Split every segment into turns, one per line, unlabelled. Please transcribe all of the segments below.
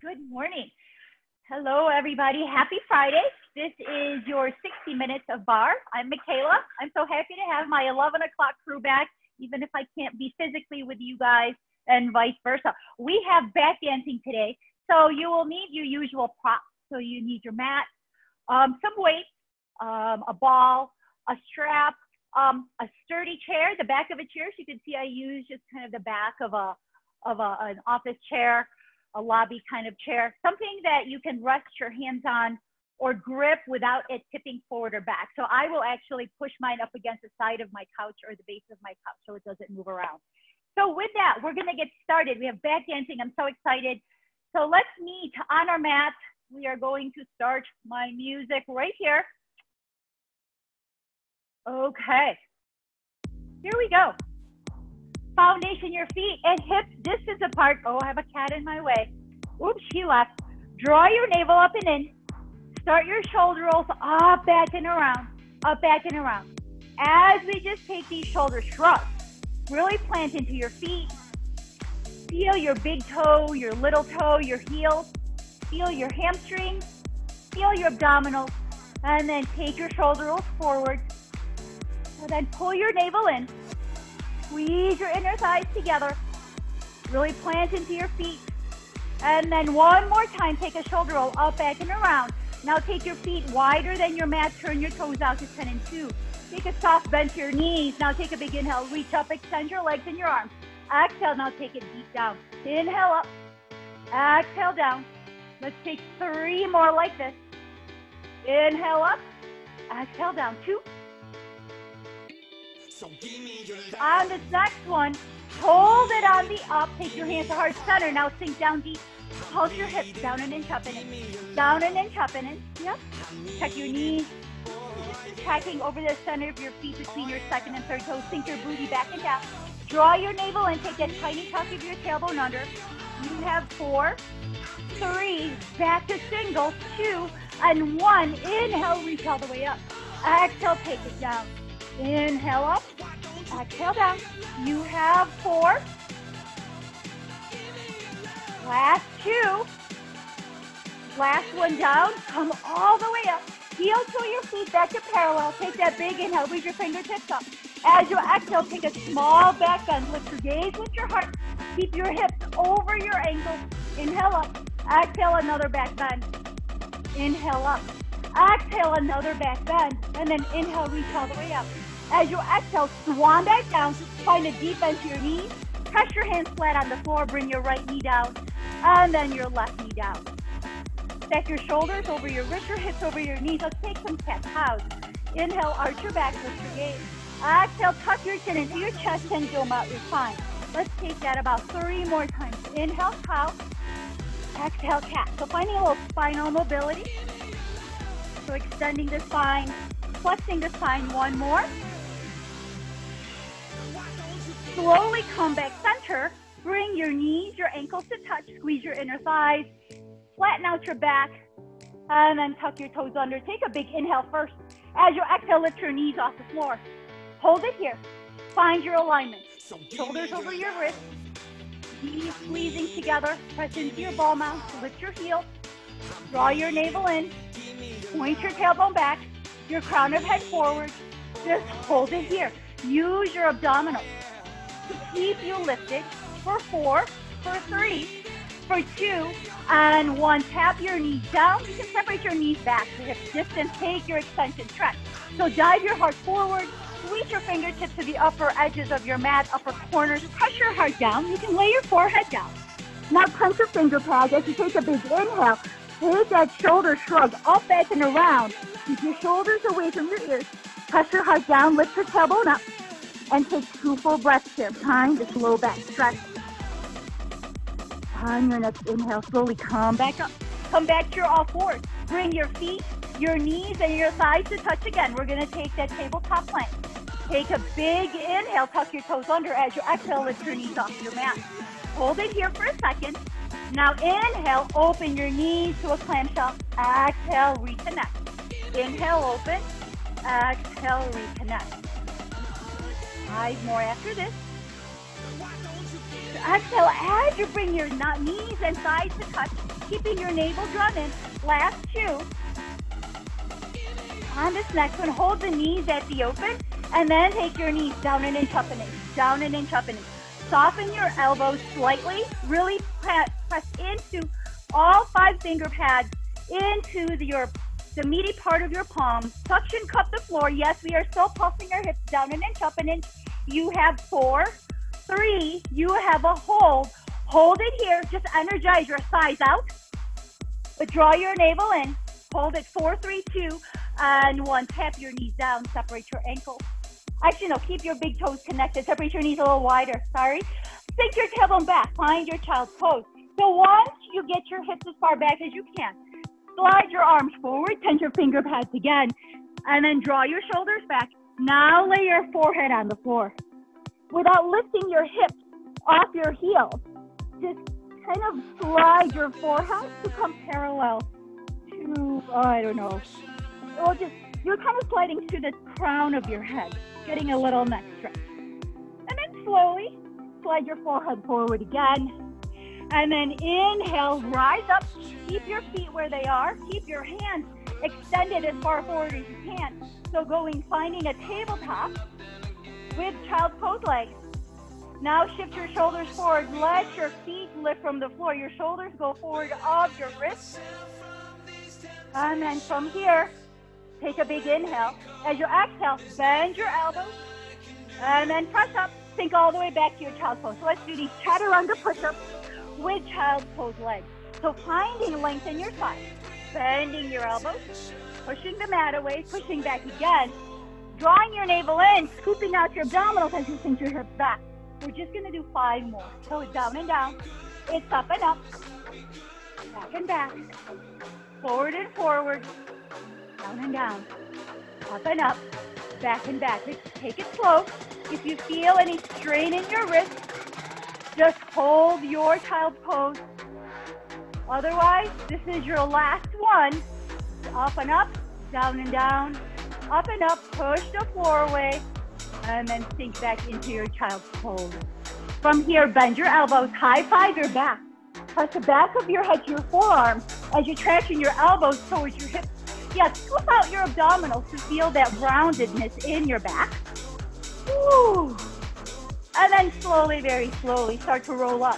Good morning. Hello, everybody. Happy Friday. This is your 60 Minutes of Barre. I'm Michaela. I'm so happy to have my 11 o'clock crew back, even if I can't be physically with you guys and vice versa. We have back dancing today, so you will need your usual props. So you need your mat, some weights, a ball, a strap, a sturdy chair, the back of a chair. So you can see I use just kind of the back of an office chair, a lobby kind of chair, something that you can rest your hands on or grip without it tipping forward or back. So I will actually push mine up against the side of my couch or the base of my couch so it doesn't move around. So with that, we're gonna get started. We have back dancing. I'm so excited. So let's meet on our mat. We are going to start my music right here. Okay, here we go. Foundation, your feet and hips distance apart. Oh, I have a cat in my way. Oops, she left. Draw your navel up and in. Start your shoulder rolls up, back, and around. Up, back, and around. As we just take these shoulder shrugs, really plant into your feet. Feel your big toe, your little toe, your heel. Feel your hamstrings. Feel your abdominals. And then take your shoulder rolls forward. And then pull your navel in. Squeeze your inner thighs together. Really plant into your feet. And then one more time, take a shoulder roll up, back, and around. Now take your feet wider than your mat. Turn your toes out to 10 and 2. Take a soft bend to your knees. Now take a big inhale. Reach up, extend your legs and your arms. Exhale, now take it deep down. Inhale up. Exhale down. Let's take 3 more like this. Inhale up. Exhale down. 2. On this next one, hold it on the up. Take your hands to heart center. Now sink down deep. Pulse your hips down an inch, up and in. Down an inch, up and in. Yep. Check your knees. Tracking over the center of your feet between your second and third toes. Sink your booty back and down. Draw your navel in. Take that tiny tuck of your tailbone under. You have 4, 3, back to single, 2, and 1. Inhale, reach all the way up. Exhale, take it down. Inhale up, exhale down. You have 4. Last 2. Last one down. Come all the way up. Heel to your feet back to parallel. Take that big inhale. Reach your fingertips up. As you exhale, take a small back bend. Lift your gaze, lift your heart. Keep your hips over your ankles. Inhale up. Exhale, another back bend. Inhale up. Exhale, another back bend. And then inhale, reach all the way up. As you exhale, swan back down. Find a deep bend to your knees. Press your hands flat on the floor. Bring your right knee down. And then your left knee down. Stack your shoulders over your wrists, your hips over your knees. Let's take some cat-cows. Inhale, arch your back, lift your gaze. Exhale, tuck your chin into your chest and dome out your spine. Let's take that about 3 more times. Inhale, cow. Exhale, cat. So finding a little spinal mobility. So extending the spine, flexing the spine. 1 more. Slowly come back center. Bring your knees, your ankles to touch. Squeeze your inner thighs. Flatten out your back. And then tuck your toes under. Take a big inhale first. As you exhale, lift your knees off the floor. Hold it here. Find your alignment. Shoulders over your wrists. Knees squeezing together. Press into your ball mount. Lift your heel. Draw your navel in. Point your tailbone back. Your crown of head forward. Just hold it here. Use your abdominals to keep you lifted for 4, for 3, for 2, and 1. Tap your knees down. You can separate your knees back to hip distance. Take your extension stretch. So dive your heart forward. Reach your fingertips to the upper edges of your mat, upper corners. Press your heart down. You can lay your forehead down. Now clench your finger pads as you take a big inhale. Take that shoulder shrug up, back, and around. Keep your shoulders away from your ears. Press your heart down. Lift your tailbone up. And take 2 full breaths here. Time to slow back. Stretch. On your next inhale, slowly come back up. Come back to your all fours. Bring your feet, your knees, and your thighs to touch again. We're going to take that tabletop plank. Take a big inhale, tuck your toes under. As you exhale, lift your knees off your mat. Hold it here for a second. Now inhale, open your knees to a clamshell. Exhale, reconnect. Inhale, open. Exhale, reconnect. 5 more after this. Exhale as you bring your knees and thighs to touch. keeping your navel drawn in. Last two. On this next one, hold the knees at the open, and then take your knees down an inch, up an inch, down an inch, up an inch. Soften your elbows slightly. Really press into all 5 finger pads into the meaty part of your palm. Suction cup the floor. Yes, we are still pulsing our hips down an inch, up an inch. You have 4, 3, you have a hold. Hold it here. Just energize your thighs out. But draw your navel in. Hold it 4, 3, 2, and 1. Tap your knees down. Separate your ankles. Actually, no, keep your big toes connected. Separate your knees a little wider. Sorry. Sink your tailbone back. Find your child's pose. So once you get your hips as far back as you can, slide your arms forward, tense your finger pads again, and then draw your shoulders back. Now lay your forehead on the floor. Without lifting your hips off your heels, just kind of slide your forehead to come parallel to, I don't know. Well, you're kind of sliding to the crown of your head, getting a little neck stretch. And then slowly slide your forehead forward again. And then inhale, rise up, keep your feet where they are, keep your hands extended as far forward as you can. So finding a tabletop with child's pose legs. Now shift your shoulders forward, let your feet lift from the floor. Your shoulders go forward of your wrists. And then from here, take a big inhale. As you exhale, bend your elbows. And then press up, sink all the way back to your child's pose. So let's do these chaturanga push-ups with child's pose legs. So finding length in your thighs, bending your elbows, pushing the mat away, pushing back again, drawing your navel in, scooping out your abdominals as you sink your hips back. We're just going to do 5 more. So it's down and down, it's up and up, back and back, forward and forward, down and down, up and up, back and back. Take it slow. If you feel any strain in your wrist, just hold your child's pose. Otherwise, this is your last one. Up and up, down and down, up and up, push the floor away, and then sink back into your child's pose. From here, bend your elbows, high five your back. Press the back of your head to your forearms as you're tracking your elbows towards your hips. Yeah, scoop out your abdominals to feel that roundedness in your back. Woo. And then slowly, very slowly, start to roll up.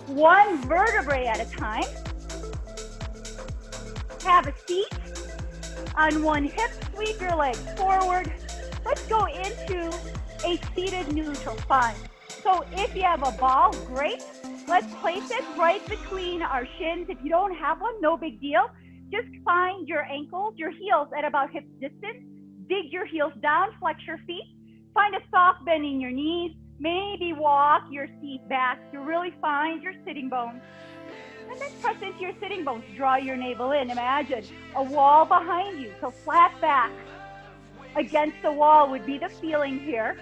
1 vertebrae at a time. Have a seat. On 1 hip, sweep your legs forward. Let's go into a seated neutral spine. So if you have a ball, great. Let's place it right between our shins. If you don't have one, no big deal. Just find your ankles, your heels at about hip distance. Dig your heels down, flex your feet. Find a soft bend in your knees. Maybe walk your seat back to really find your sitting bones. And then press into your sitting bones. Draw your navel in. Imagine a wall behind you. So flat back against the wall would be the feeling here.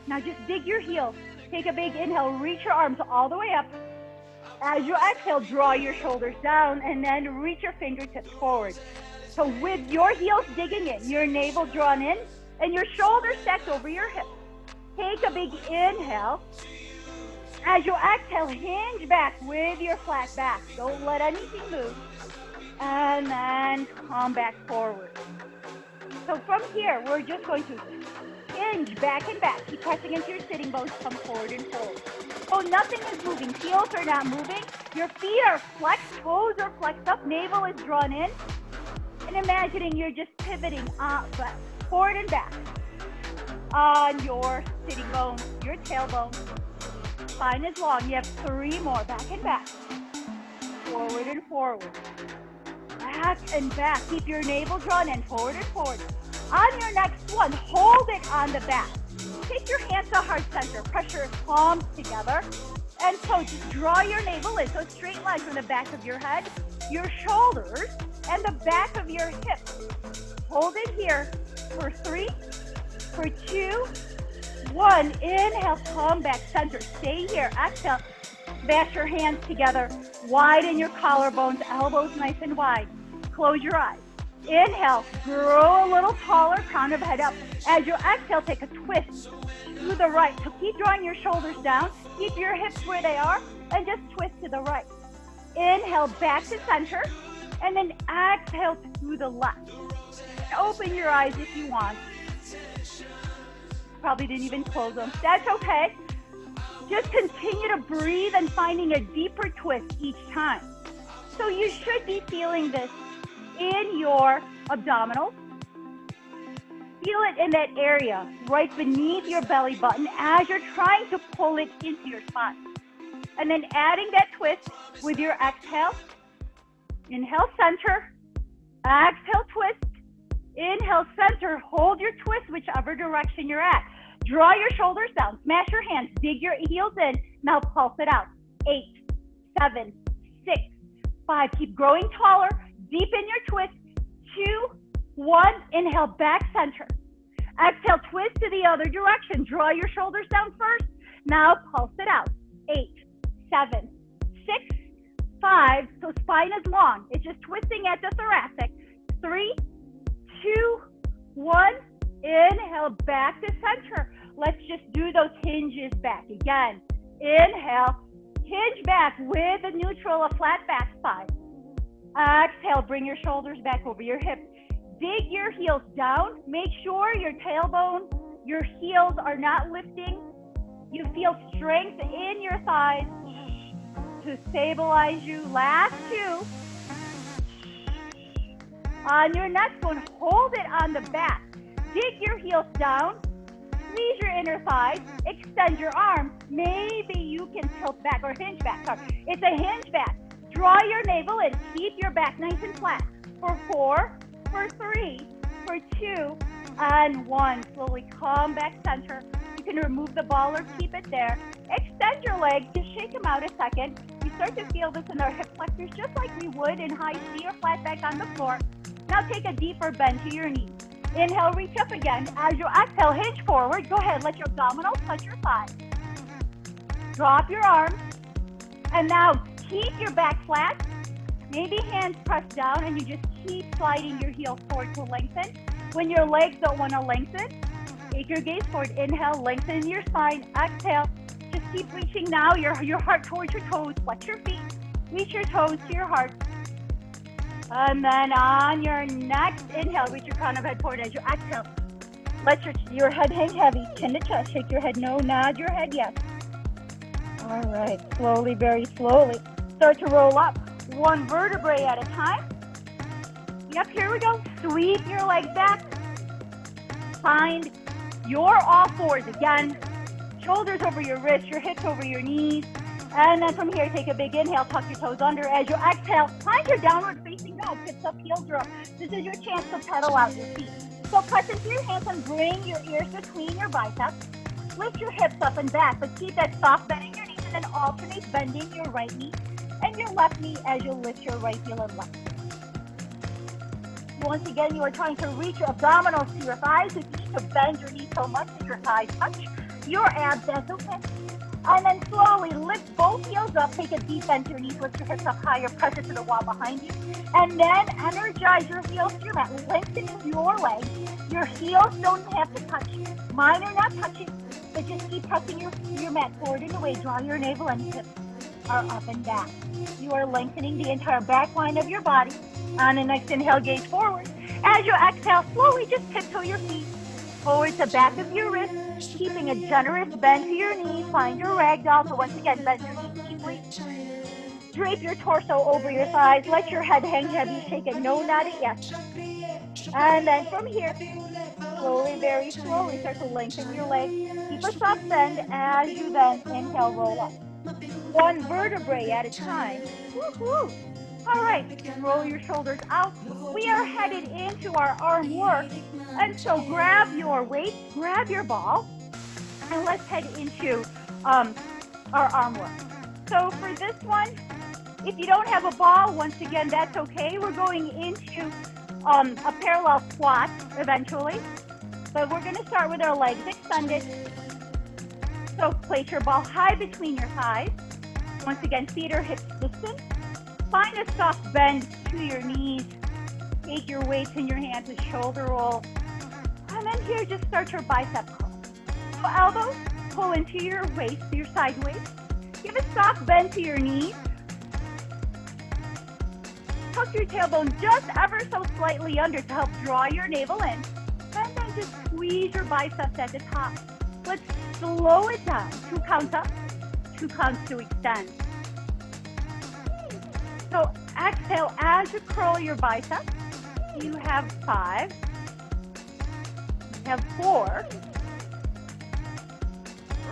Now just dig your heels. Take a big inhale. Reach your arms all the way up. As you exhale, draw your shoulders down and then reach your fingertips forward. So with your heels digging in, your navel drawn in, and your shoulders stacked over your hips. Take a big inhale. As you exhale, hinge back with your flat back. Don't let anything move. And then come back forward. So from here, we're just going to hinge back and back. Keep pressing into your sitting bones. Come forward and forward. So nothing is moving. Heels are not moving. Your feet are flexed. Toes are flexed up. Navel is drawn in. And imagining you're just pivoting forward and back on your sitting bones, your tailbone. Spine is long. You have 3 more. Back and back. Forward and forward. Back and back. Keep your navel drawn in. Forward and forward. On your next one, hold it on the back. Take your hands to heart center. Press your palms together. And so just draw your navel in. So straight line from the back of your head, your shoulders, and the back of your hips. Hold it here for 3, for 2, 1. Inhale, come back center. Stay here. Exhale. Bash your hands together. Widen your collarbones, elbows nice and wide. Close your eyes. Inhale, grow a little taller, crown of head up. As you exhale, take a twist to the right. So keep drawing your shoulders down. Keep your hips where they are, and just twist to the right. Inhale back to center, and then exhale to the left. Open your eyes if you want. Probably didn't even close them. That's okay. Just continue to breathe and finding a deeper twist each time. So you should be feeling this in your abdominals. Feel it in that area right beneath your belly button as you're trying to pull it into your spine. And then adding that twist with your exhale. Inhale, center. Exhale, twist. Inhale, center. Hold your twist whichever direction you're at. Draw your shoulders down. Smash your hands. Dig your heels in. Now pulse it out. 8, 7, 6, 5. Keep growing taller. Deepen your twist. 2, 1. Inhale, back center. Exhale, twist to the other direction. Draw your shoulders down first. Now pulse it out. 8, 7, 6, 5. So spine is long. It's just twisting at the thoracic. 3, 2, 1. Inhale, back to center. Let's just do those hinges back. Again, inhale, hinge back with a neutral, a flat back spine. Exhale, bring your shoulders back over your hips. Dig your heels down. Make sure your tailbone, your heels are not lifting. You feel strength in your thighs to stabilize you. Last 2. On your next one, hold it on the back. Dig your heels down, squeeze your inner thighs, extend your arms. Maybe you can tilt back or hinge back. Sorry. It's a hinge back. Draw your navel in. Keep your back nice and flat. For 4, for 3, for 2, and 1. Slowly come back center. You can remove the ball or keep it there. Extend your legs. Just shake them out a second. We start to feel this in our hip flexors just like we would in high C or flat back on the floor. Now take a deeper bend to your knees. Inhale, reach up again. As you exhale, hinge forward. Go ahead, let your abdominals touch your thighs. Drop your arms. And now keep your back flat. Maybe hands pressed down and you just keep sliding your heels forward to lengthen. When your legs don't want to lengthen, take your gaze forward. Inhale, lengthen your spine. Exhale, just keep reaching now your heart towards your toes. Flex your feet. Reach your toes to your heart. And then on your next inhale, reach your crown of head forward as you exhale. Let your head hang heavy, chin to chest. Shake your head no, nod your head yes. All right, slowly, very slowly. Start to roll up, 1 vertebrae at a time. Yep, here we go. Sweep your legs back. Find your all fours again. Shoulders over your wrists, your hips over your knees. And then from here, take a big inhale, tuck your toes under. As you exhale, find your downward facing dog. Hips up, heels are up. This is your chance to pedal out your feet. So press into your hands and bring your ears between your biceps. Lift your hips up and back, but keep that soft bend in your knees and then alternate bending your right knee and your left knee as you lift your right heel and left. Once again, you are trying to reach your abdominals to your thighs. If you need to bend your knees so much that your thighs touch your abs, that's okay. And then slowly lift both heels up. Take a deep bend to your knees. Lift your hips up higher. Press it to the wall behind you. And then energize your heels to your mat. Lengthen your legs. Your heels don't have to touch. Mine are not touching. But just keep pressing your mat forward and away. Draw your navel and hips are up and back. You are lengthening the entire back line of your body. On the next inhale, gaze forward. As you exhale, slowly just tiptoe your feet forward to back of your wrist. Keeping a generous bend to your knees. Find your ragdoll. So once again, bend your knees deeply. Drape your torso over your thighs. Let your head hang heavy. Shake it no, not a yes. And then from here, slowly, very slowly, start to lengthen your legs. Keep a soft bend as you then inhale, roll up. 1 vertebrae at a time. Woo-hoo. All right, roll your shoulders out. We are headed into our arm work. And so grab your weight, grab your ball, and let's head into our arm work. So for this one, if you don't have a ball, once again, that's okay. We're going into a parallel squat eventually. But we're going to start with our legs extended. So place your ball high between your thighs. Once again, feet are hips distant. Find a soft bend to your knees. Take your weights in your hands, a shoulder roll. And then here, just start your bicep curl. So elbows pull into your waist, your side waist. Give a soft bend to your knees. tuck your tailbone just ever so slightly under to help draw your navel in. And then just squeeze your biceps at the top. Let's slow it down. 2 counts up, 2 counts to extend. So exhale as you curl your biceps. You have 5. You have 4.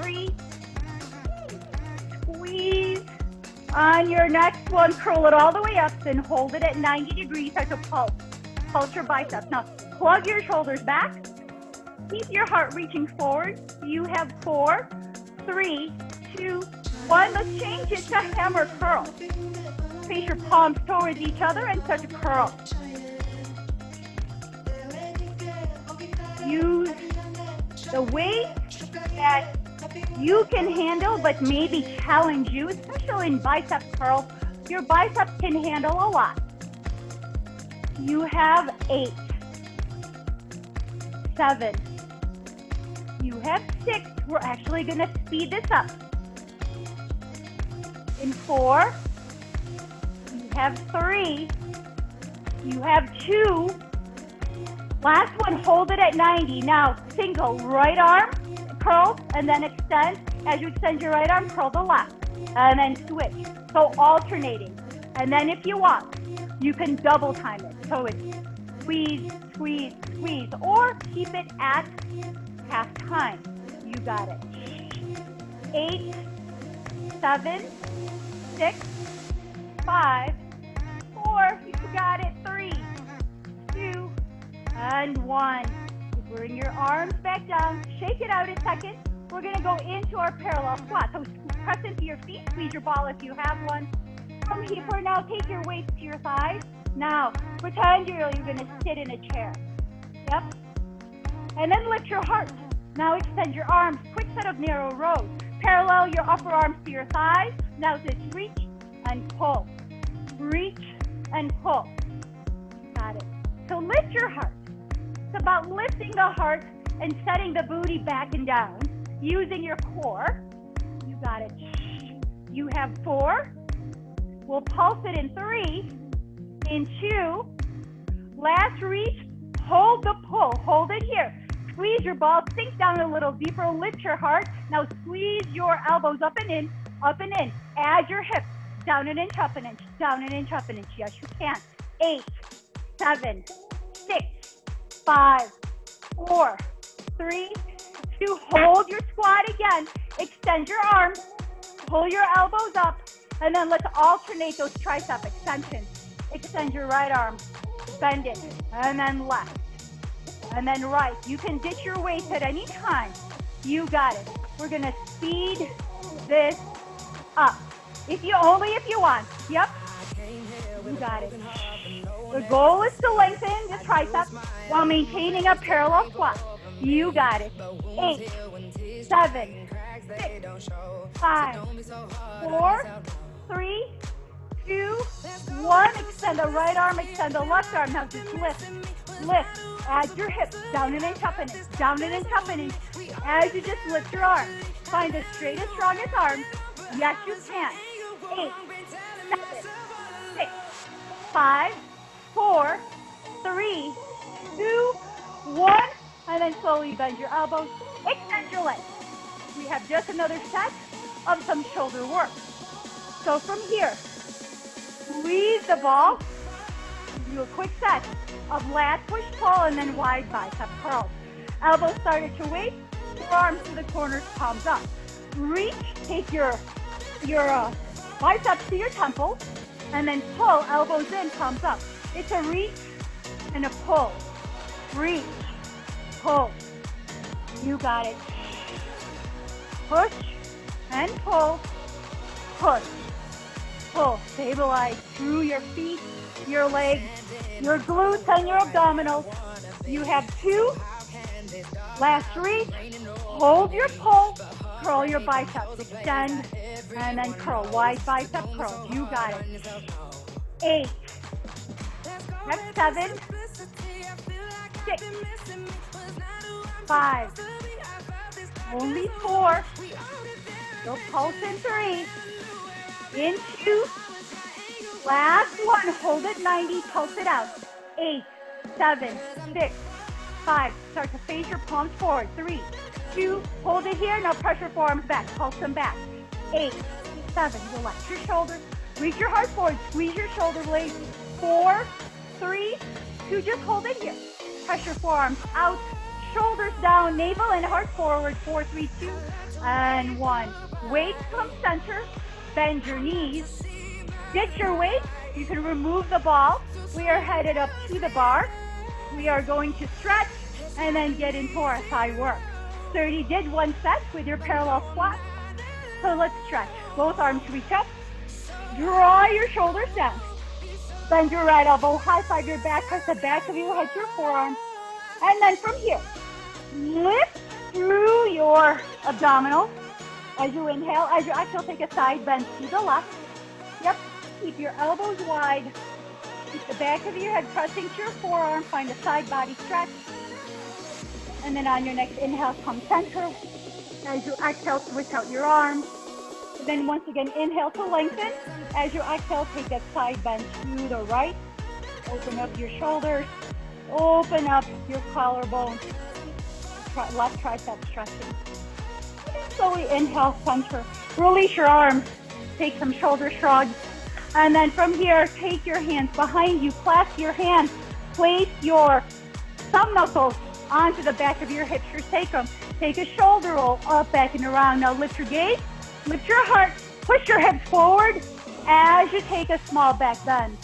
3. Squeeze. On your next one, curl it all the way up, then hold it at 90 degrees. Start to pulse. Pulse your biceps. Now, plug your shoulders back. Keep your heart reaching forward. You have 4, 3, 2, 1. Let's change it to hammer curl. Face your palms towards each other and start to curl. Use the weight that you can handle, but maybe challenge you, especially in bicep curls. Your biceps can handle a lot. You have 8, 7. You have 6. We're actually going to speed this up. In 4. You have 3. You have 2. Last one, hold it at 90. Now, single right arm, curl, and then extend. As you extend your right arm, curl the left, and then switch. So alternating. And then if you want, you can double time it. So it's squeeze, squeeze, squeeze, or keep it at half time. You got it. 8, 7, 6, 5, 4. You got it. 3, 2, and 1. Bring your arms back down. Shake it out a second. We're going to go into our parallel squat. So press into your feet. Squeeze your ball if you have one. From here, now take your weights to your thighs. Now, pretend you're going to sit in a chair. Yep. And then lift your heart. Now extend your arms. Quick set of narrow rows. Parallel your upper arms to your thighs. Now just reach and pull. Reach and pull. Got it. So lift your heart. It's about lifting the heart and setting the booty back and down. Using your core. You got it. You have 4. We'll pulse it in 3. In 2. Last reach. Hold the pull. Hold it here. Squeeze your ball. Sink down a little deeper. Lift your heart. Now squeeze your elbows up and in. Up and in. Add your hips. Down an inch, up an inch. Down an inch, up an inch. Yes, you can. 8, 7, 6, 5, 4, 3, 2. Hold your squat again. Extend your arms. Pull your elbows up. And then let's alternate those tricep extensions. Extend your right arm. Bend it. And then left. And then right. You can ditch your weights at any time. You got it. We're going to speed this up. If you want. Yep. You got it. The goal is to lengthen the triceps while maintaining a parallel squat. You got it. 8, 7, 6, 5, 4, 3, 2, 1. Extend the right arm, extend the left arm. Now just lift, lift. Add your hips, down an inch, up an inch, down an inch, up an inch. As you just lift your arm, find the straightest, strongest arm. Yes, you can. 8, 7, 6, 5, 4, 3, 2, 1. And then slowly bend your elbows, extend your legs. We have just another set of some shoulder work. So from here, squeeze the ball, do a quick set of lat push pull and then wide bicep curls. Elbows started to waist, arms to the corners, palms up. Reach, take your biceps to your temples, and then pull, elbows in, palms up. It's a reach and a pull. Reach, pull. You got it. Push and pull. Push, pull. Stabilize through your feet, your legs, your glutes, and your abdominals. You have 2. Last reach. Hold your pull. Curl your biceps. Extend and then curl. Wide bicep curl. You got it. 8. That's 7. 6. 5. Only 4. Go pulse in 3. In 2. Last one, hold it 90, pulse it out. 8, 7, 6, 5. Start to face your palms forward. 3, 2, hold it here. Now pressure forearms back, pulse them back. 8, 7, relax your shoulders. Reach your heart forward, squeeze your shoulder blades. 4, 3, 2, just hold it here. Pressure forearms out, shoulders down, navel and heart forward. 4, 3, 2, and 1. Weight from center, bend your knees. Get your weight, you can remove the ball. We are headed up to the bar. We are going to stretch and then get into our thigh work. So you did one set with your parallel squat. So let's stretch. Both arms reach up. Draw your shoulders down. Bend your right elbow, high five your back, press the back of your head to your forearm. And then from here, lift through your abdominals. As you inhale, as you exhale, take a side bend to the left. Yep, keep your elbows wide. Keep the back of your head pressing to your forearm. Find a side body stretch. And then on your next inhale, come center. As you exhale, switch out your arms. Then once again, inhale to lengthen. As you exhale, take that side bend to the right. Open up your shoulders. Open up your collarbone. Left tricep stretching. Slowly inhale, center. Release your arms. Take some shoulder shrugs. And then from here, take your hands behind you. Clasp your hands. Place your thumb knuckles onto the back of your hips. Forsake them. Take a shoulder roll up, back, and around. Now lift your gaze. Lift your heart, push your hips forward as you take a small back bend.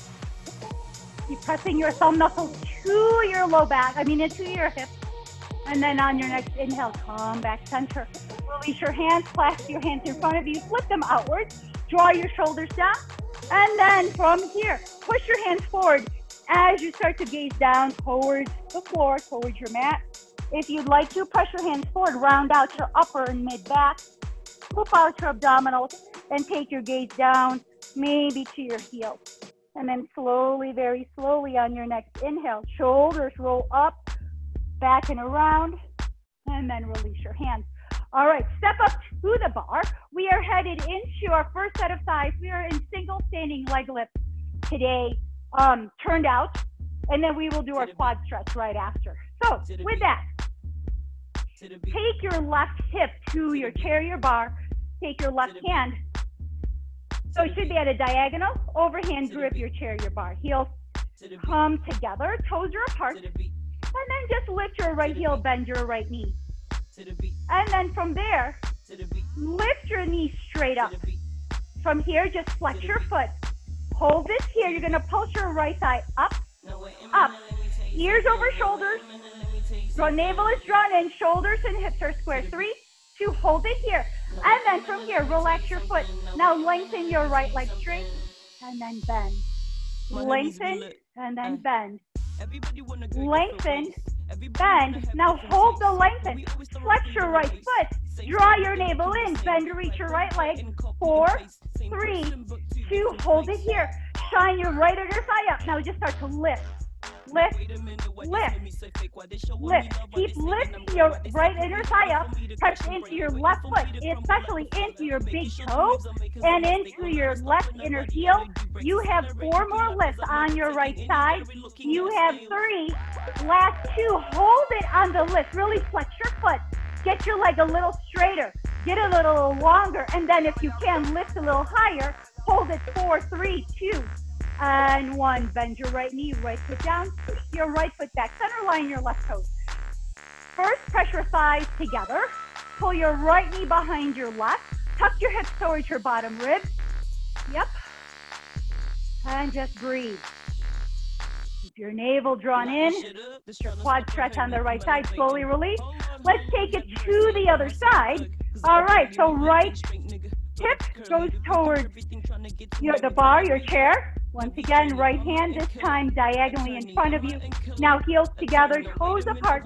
Keep pressing your thumb knuckles to your low back, into your hips. And then on your next inhale, come back center. Release your hands, clasp your hands in front of you, flip them outwards, draw your shoulders down. And then from here, push your hands forward as you start to gaze down towards the floor, towards your mat. If you'd like to, press your hands forward, round out your upper and mid back. Flip out your abdominals and take your gaze down, maybe to your heel. And then slowly, very slowly on your next inhale, shoulders roll up, back and around, and then release your hands. All right, step up to the bar. We are headed into our first set of thighs. We are in single standing leg lifts today, turned out, and then we will do our quad stretch right after. So with that, take your left hip to your chair, your bar. Take your left hand. So it should be at a diagonal. Overhand grip your chair, your bar. Heels come together. Toes are apart. And then just lift your right heel, bend your right knee. And then from there, lift your knee straight up. From here, just flex your foot. Hold this here. You're going to pulse your right thigh up, up. Ears over shoulders. Navel is drawn in. Shoulders and hips are square. 3, 2, hold it here. And then from here, relax your foot. Now lengthen your right leg straight. And then bend. Lengthen and then bend. Lengthen, bend. Now hold the lengthen. Flex your right foot. Draw your navel in. Bend to reach your right leg. 4, 3, 2, hold it here. Shine your right inner thigh up. Now just start to lift. Lift, lift, lift. Keep lifting your right inner thigh up. Press into your left foot, especially into your big toe and into your left inner heel. You have 4 more lifts on your right side. You have 3. Last 2. Hold it on the lift. Really flex your foot. Get your leg a little straighter. Get a little longer. And then if you can, lift a little higher. Hold it. 4, 3, 2. And 1, bend your right knee, right foot down, push your right foot back, center line your left toes. First, press your thighs together, pull your right knee behind your left, tuck your hips towards your bottom ribs. Yep. And just breathe. Keep your navel drawn in, your quad stretch on the right side, slowly release. Let's take it to the other side. All right, so right hip goes towards the bar, your chair. Once again, right hand, this time diagonally in front of you. Now heels together, toes apart.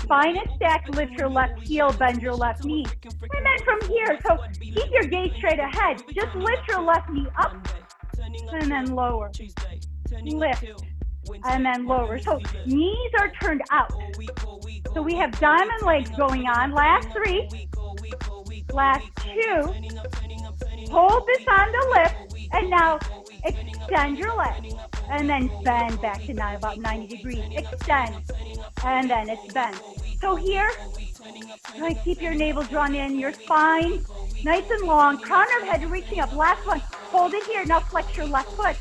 Spine is stacked, lift your left heel, bend your left knee. And then from here, so keep your gaze straight ahead. Just lift your left knee up and then lower. Lift and then lower. So knees are turned out. So we have diamond legs going on. Last 3. Last 2. Hold this on the lift. And now Extend your leg. And then bend back to now about 90 degrees. Extend. And then it's bent. So here, try to keep your navel drawn in, your spine nice and long, crown of head reaching up. Last one. Hold it here. Now flex your left foot.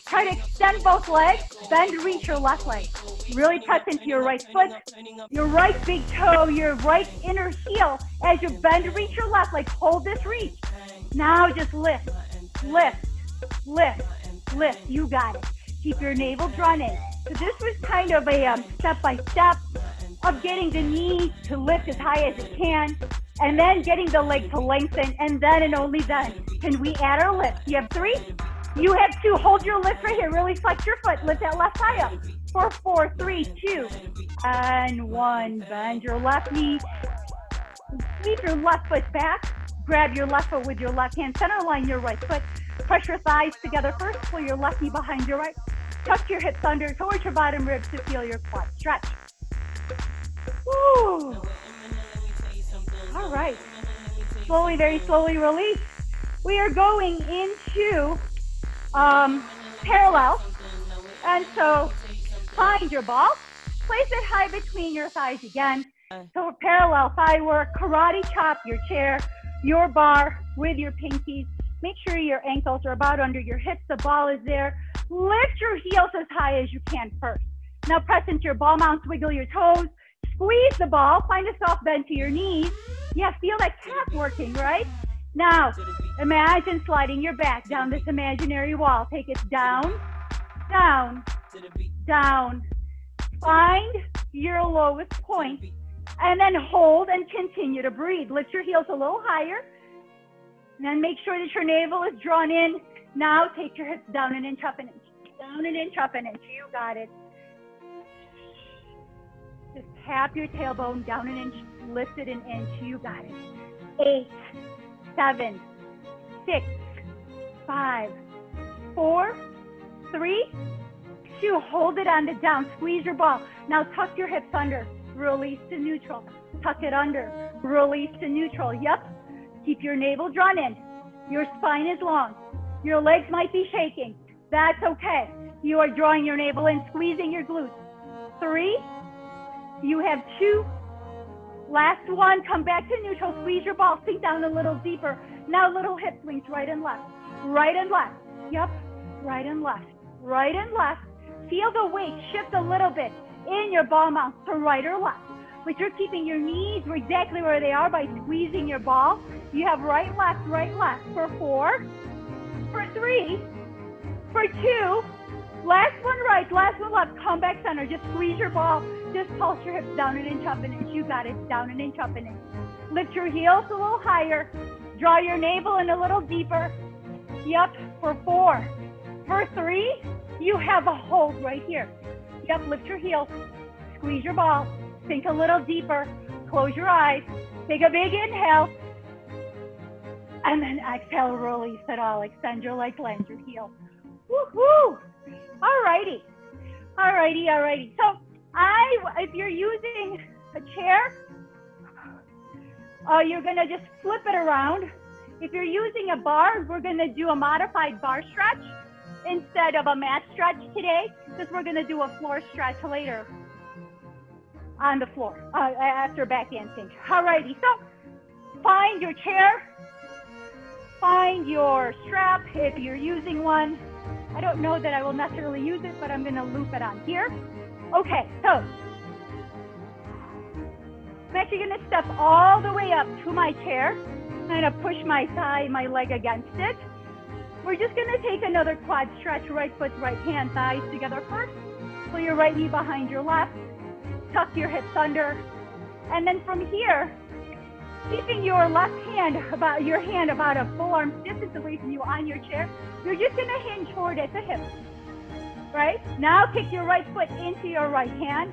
Try to extend both legs. Bend, reach your left leg. Really press into your right foot, your right big toe, your right inner heel. As you bend, reach your left leg. Hold this reach. Now just lift, lift, lift, lift. You got it. Keep your navel drawn in. So this was kind of a step-by-step of getting the knee to lift as high as it can, and then getting the leg to lengthen, and then and only then can we add our lift. You have 3, you have 2. Hold your lift right here. Really flex your foot. Lift that left thigh up. For 4, 3, 2, and 1. Bend your left knee. Sweep your left foot back. Grab your left foot with your left hand. Center line your right foot. Press your thighs together first. Pull your left knee behind your right. Tuck your hips under towards your bottom ribs to feel your quad stretch. Woo. All right. Slowly, very slowly release. We are going into parallel. And so find your ball. Place it high between your thighs again. So parallel thigh work, karate chop your chair, your bar with your pinkies. Make sure your ankles are about under your hips. The ball is there. Lift your heels as high as you can first. Now press into your ball mounts, wiggle your toes, squeeze the ball, find a soft bend to your knees. Yeah, feel that calf working, right? Now, imagine sliding your back down this imaginary wall. Take it down, down, down. Find your lowest point, and then hold and continue to breathe. Lift your heels a little higher, and then make sure that your navel is drawn in. Now take your hips down an inch, up an inch, down an inch, up an inch. You got it. Just tap your tailbone down an inch, lift it an inch. You got it. 8, 7, 6, 5, 4, 3, 2. Hold it on the down. Squeeze your ball. Now tuck your hips under. Release to neutral. Tuck it under. Release to neutral. Yep. Keep your navel drawn in. Your spine is long. Your legs might be shaking. That's okay. You are drawing your navel in, squeezing your glutes. 3. You have 2. Last one. Come back to neutral. Squeeze your ball. Sink down a little deeper. Now little hip swings right and left. Right and left. Yep. Right and left. Right and left. Feel the weight shift a little bit in your ball mount to right or left. But you're keeping your knees exactly where they are by squeezing your ball. You have right, left, for 4, for 3, for 2, last one right, last one left, come back center, just squeeze your ball, just pulse your hips down an inch, up an inch, you got it, down an inch, up an inch. Lift your heels a little higher, draw your navel in a little deeper, yep, for 4, for 3, you have a hold right here, yep, lift your heels, squeeze your ball, sink a little deeper, close your eyes, take a big inhale, and then exhale, release it all. Extend your legs, land your heels. Woohoo! All righty. So if you're using a chair, you're gonna just flip it around. If you're using a bar, we're gonna do a modified bar stretch instead of a mat stretch today, because we're gonna do a floor stretch later on the floor after back and sink. All righty, so find your chair. Find your strap if you're using one. I don't know that I will necessarily use it, but I'm going to loop it on here. Okay, so I'm actually going to step all the way up to my chair. I'm going to push my thigh, my leg against it. We're just going to take another quad stretch, right foot, right hand, thighs together first. Pull your right knee behind your left. Tuck your hips under. And then from here, keeping your left hand about a full arm distance away from you on your chair, you're just going to hinge forward at the hip, right? Now kick your right foot into your right hand.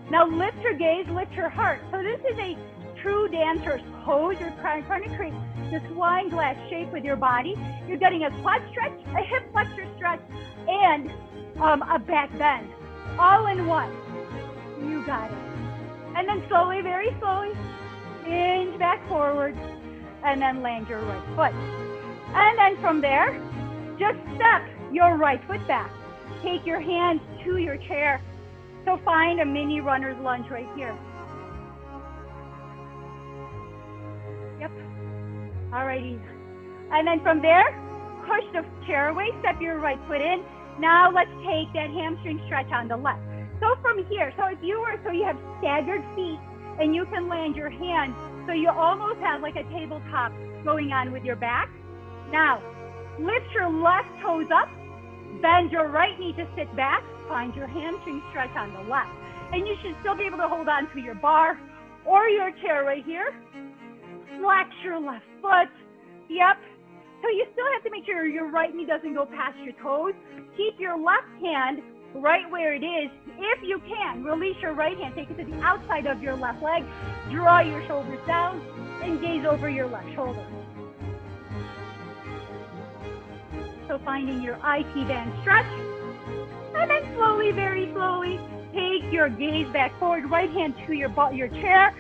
Now lift your gaze, lift your heart. So this is a true dancer's pose. You're trying to create this wine glass shape with your body. You're getting a quad stretch, a hip flexor stretch, and a back bend, all in one. You got it. And then slowly, very slowly, hinge back forward, and then land your right foot. And then from there, just step your right foot back. Take your hands to your chair. So find a mini runner's lunge right here. Yep. Alrighty. And then from there, push the chair away, step your right foot in. Now let's take that hamstring stretch on the left. So from here, so you have staggered feet and you can land your hand. So you almost have like a tabletop going on with your back. Now, lift your left toes up, bend your right knee to sit back, find your hamstring stretch on the left. And you should still be able to hold on to your bar or your chair right here. Flex your left foot. Yep. So you still have to make sure your right knee doesn't go past your toes. Keep your left hand right where it is. If you can, release your right hand, take it to the outside of your left leg, draw your shoulders down, and gaze over your left shoulder. So finding your IT band stretch, and then slowly, very slowly, take your gaze back forward, right hand to your chair,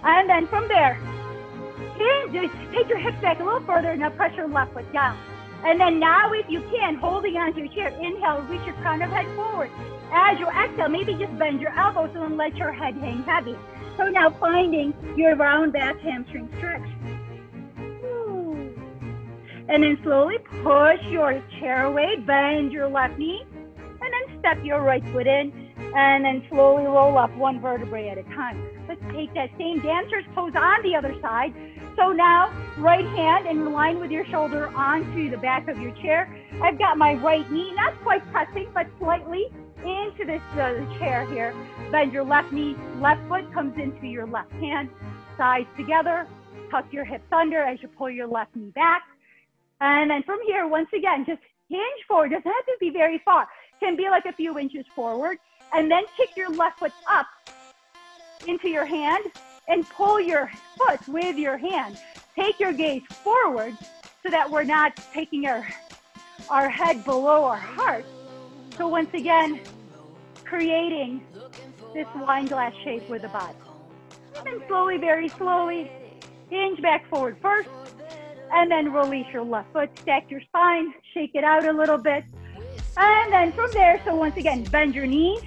and then from there, just take your hips back a little further, now press your left foot down. And then now, if you can, holding onto your chair, inhale, reach your crown of head forward. As you exhale, maybe just bend your elbows and then let your head hang heavy. So now finding your round back hamstring stretch. And then slowly push your chair away, bend your left knee, and then step your right foot in, and then slowly roll up one vertebrae at a time. Let's take that same dancer's pose on the other side. So now, right hand in line with your shoulder onto the back of your chair. I've got my right knee, not quite pressing, but slightly into this chair here. Bend your left knee, left foot comes into your left hand, sides together, tuck your hips under as you pull your left knee back. And then from here, once again, just hinge forward. Doesn't have to be very far. Can be like a few inches forward. And then kick your left foot up into your hand and pull your foot with your hand. Take your gaze forward so that we're not taking our head below our heart. So once again, creating this wine glass shape with the body. And then slowly, very slowly, hinge back forward first, and then release your left foot, stack your spine, shake it out a little bit. And then from there, so once again, bend your knees,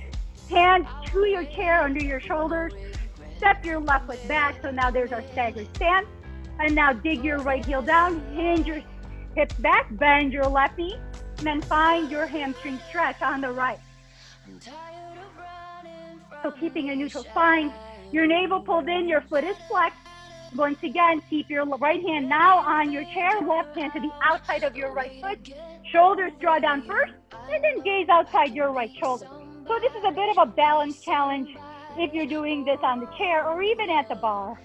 hands to your chair under your shoulders, step your left foot back. So now there's our staggered stance. And now dig your right heel down, hinge your hips back, bend your left knee, and then find your hamstring stretch on the right. So keeping a neutral spine, your navel pulled in, your foot is flexed. Once again, keep your right hand now on your chair, left hand to the outside of your right foot. Shoulders draw down first, and then gaze outside your right shoulder. So this is a bit of a balance challenge if you're doing this on the chair or even at the bar.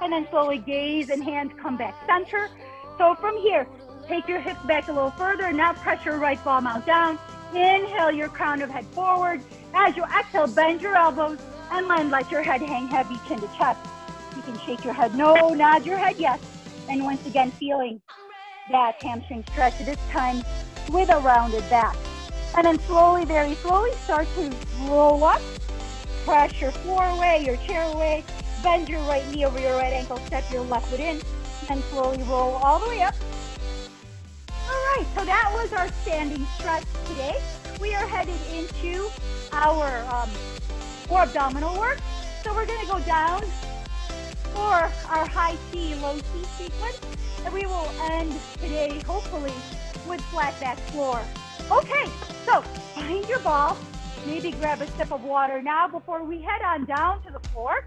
And then slowly gaze and hands come back center. So from here, take your hips back a little further. Now press your right palm out down. Inhale your crown of head forward. As you exhale, bend your elbows and then let your head hang heavy, chin to chest. You can shake your head no, nod your head yes. And once again, feeling that hamstring stretch, this time with a rounded back. And then slowly, very slowly, start to roll up. Press your floor away, your chair away. Bend your right knee over your right ankle, step your left foot in, and slowly roll all the way up. All right, so that was our standing stretch today. We are headed into our core abdominal work. So we're gonna go down for our high C, low C sequence, and we will end today, hopefully, with flat back floor. Okay, so find your ball. Maybe grab a sip of water now before we head on down to the floor.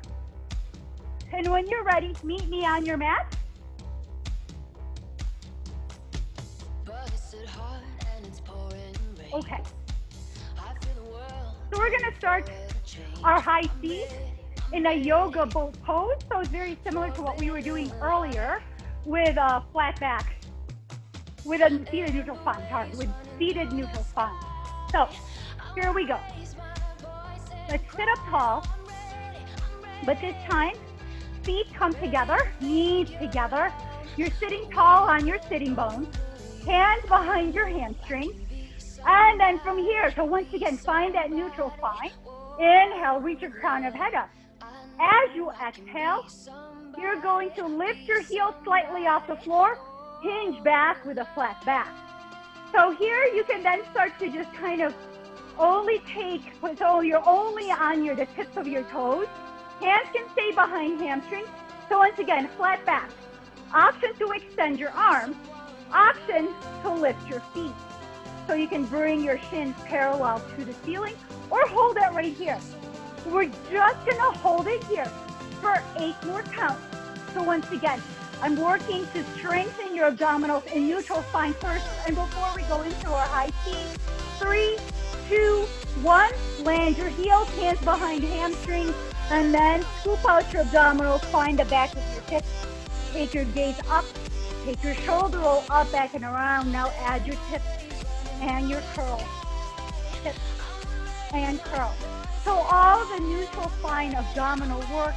And when you're ready, meet me on your mat. Okay. So we're going to start our high C in a yoga pose. So it's very similar to what we were doing earlier with a flat back, with a seated neutral spine, with seated neutral spine. So here we go. Let's sit up tall, but this time, feet come together, knees together. You're sitting tall on your sitting bones, hands behind your hamstrings. And then from here, so once again, find that neutral spine. Inhale, reach your crown of head up. As you exhale, you're going to lift your heels slightly off the floor, hinge back with a flat back. So here you can then start to just kind of only take, so you're only on the tips of your toes. Hands can stay behind hamstrings. So once again, flat back. Option to extend your arms. Option to lift your feet. So you can bring your shins parallel to the ceiling or hold it right here. We're just gonna hold it here for 8 more counts. So once again, I'm working to strengthen your abdominals in neutral spine first. And before we go into our high T, 3, 2, 1, land your heels, hands behind hamstrings, and then scoop out your abdominals, find the back of your hips. Take your gaze up, take your shoulder roll up, back and around. Now add your tips and your curl. Tips and curl. So all the neutral spine abdominal work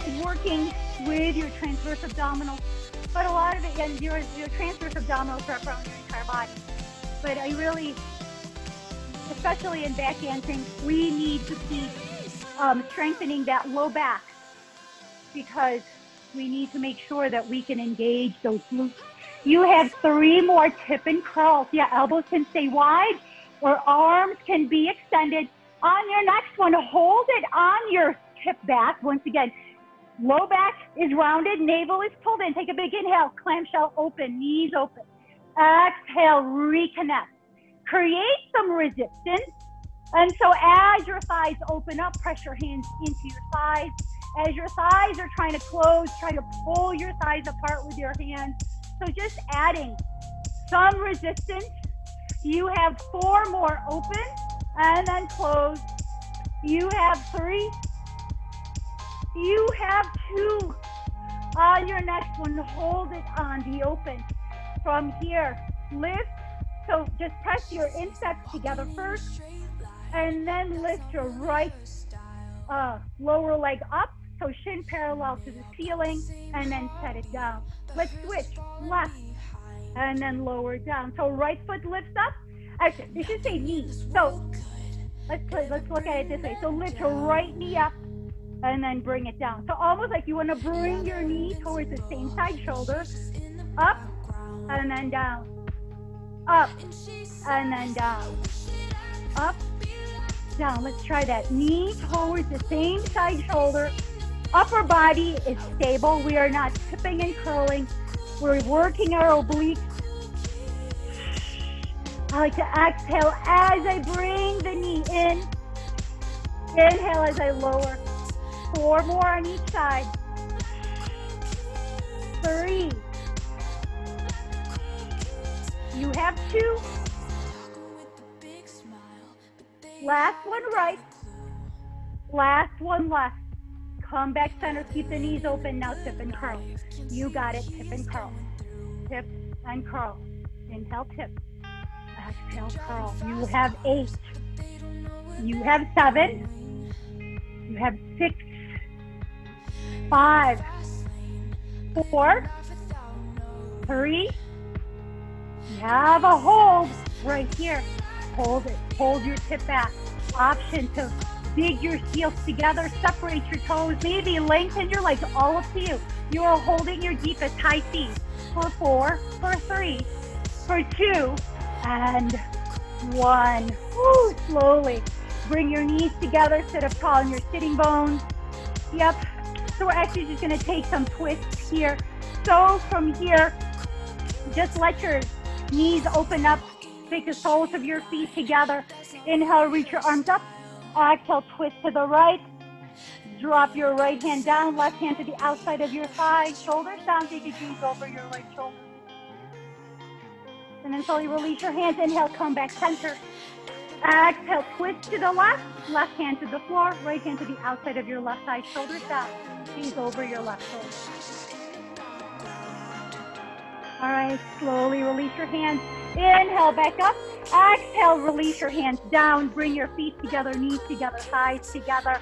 is working with your transverse abdominals, but a lot of it, and your transverse abdominals wrap around your entire body. But I really, especially in back anchoring, we need to keep strengthening that low back because we need to make sure that we can engage those glutes. You have 3 more tip and curls. Yeah, elbows can stay wide or arms can be extended. On your next one, hold it on your tip back. Once again, low back is rounded, navel is pulled in. Take a big inhale, clamshell open, knees open. Exhale, reconnect. Create some resistance. And so as your thighs open up, press your hands into your thighs. As your thighs are trying to close, try to pull your thighs apart with your hands. So just adding some resistance. You have 4 more open and then close. You have 3. You have 2. On your next one, hold it on the open. From here, lift. So just press your insteps together first and then lift your right lower leg up. So shin parallel to the ceiling and then set it down. Let's switch left and then lower down. So right foot lifts up. Actually, you should say knee. So let's look at it this way. So lift your right knee up and then bring it down. So almost like you want to bring your knee towards the same side shoulder. Up and then down. Up and then down. Up, down. Let's try that. Knee towards the same side shoulder. Upper body is stable. We are not tipping and curling. We're working our obliques. I like to exhale as I bring the knee in. Inhale as I lower. 4 more on each side. 3. You have 2. Last one right. Last one left. Come back center, keep the knees open. Now tip and curl. You got it, tip and curl. Tip and curl. Inhale, tip. Exhale, curl. You have 8. You have 7. You have 6. 5. 4. 3. You have a hold right here. Hold it. Hold your tip back. Option to dig your heels together, separate your toes, maybe lengthen your legs, all up to you. You are holding your deepest high C for 4, for 3, for 2, and 1. Woo, slowly. Bring your knees together, sit up tall on your sitting bones. Yep. So we're actually just going to take some twists here. So from here, just let your knees open up. Take the soles of your feet together. Inhale, reach your arms up. Exhale, twist to the right. Drop your right hand down, left hand to the outside of your thigh. Shoulders down, take a gaze over your right shoulder. And then slowly release your hands. Inhale, come back center. Exhale, twist to the left. Left hand to the floor. Right hand to the outside of your left thigh. Shoulders down. Gaze over your left shoulder. All right, slowly release your hands. Inhale, back up. Exhale, release your hands down. Bring your feet together, knees together, thighs together.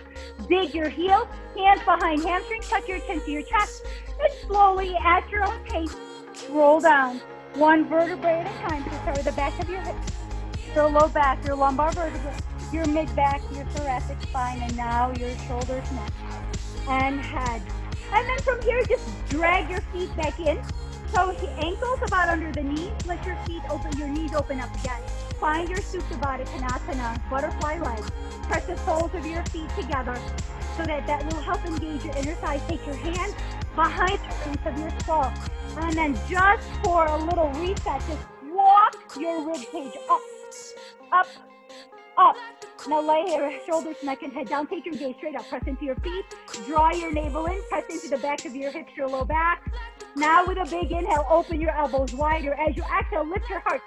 Dig your heels, hands behind hamstrings, tuck your chin to your chest. And slowly, at your own pace, roll down. 1 vertebrae at a time. So start with the back of your hips, your low back, your lumbar vertebrae, your mid-back, your thoracic spine, and now your shoulders, neck, and head. And then from here, just drag your feet back in. So ankles about under the knees. Let your feet open, your knees open up again. Find your Supta Baddha Konasana, butterfly leg. Press the soles of your feet together so that will help engage your inner thighs. Take your hands behind the base of your skull. And then just for a little reset, just walk your rib cage up, up, up. Now lay your shoulders, neck, and head down. Take your gaze straight up. Press into your feet. Draw your navel in. Press into the back of your hips, your low back. Now with a big inhale, open your elbows wider. As you exhale, lift your heart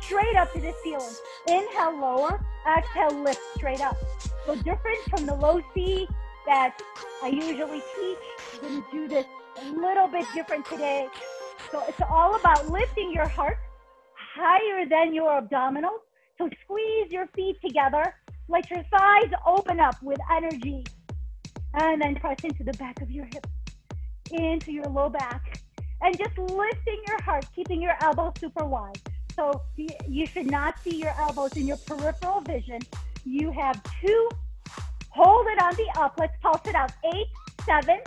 straight up to the ceiling. Inhale, lower. Exhale, lift straight up. So different from the low C that I usually teach. I'm going to do this a little bit different today. So it's all about lifting your heart higher than your abdominals. So squeeze your feet together. Let your thighs open up with energy. And then press into the back of your hips, into your low back. And just lifting your heart, keeping your elbows super wide. So you should not see your elbows in your peripheral vision. You have 2. Hold it on the up. Let's pulse it out. 8, 7,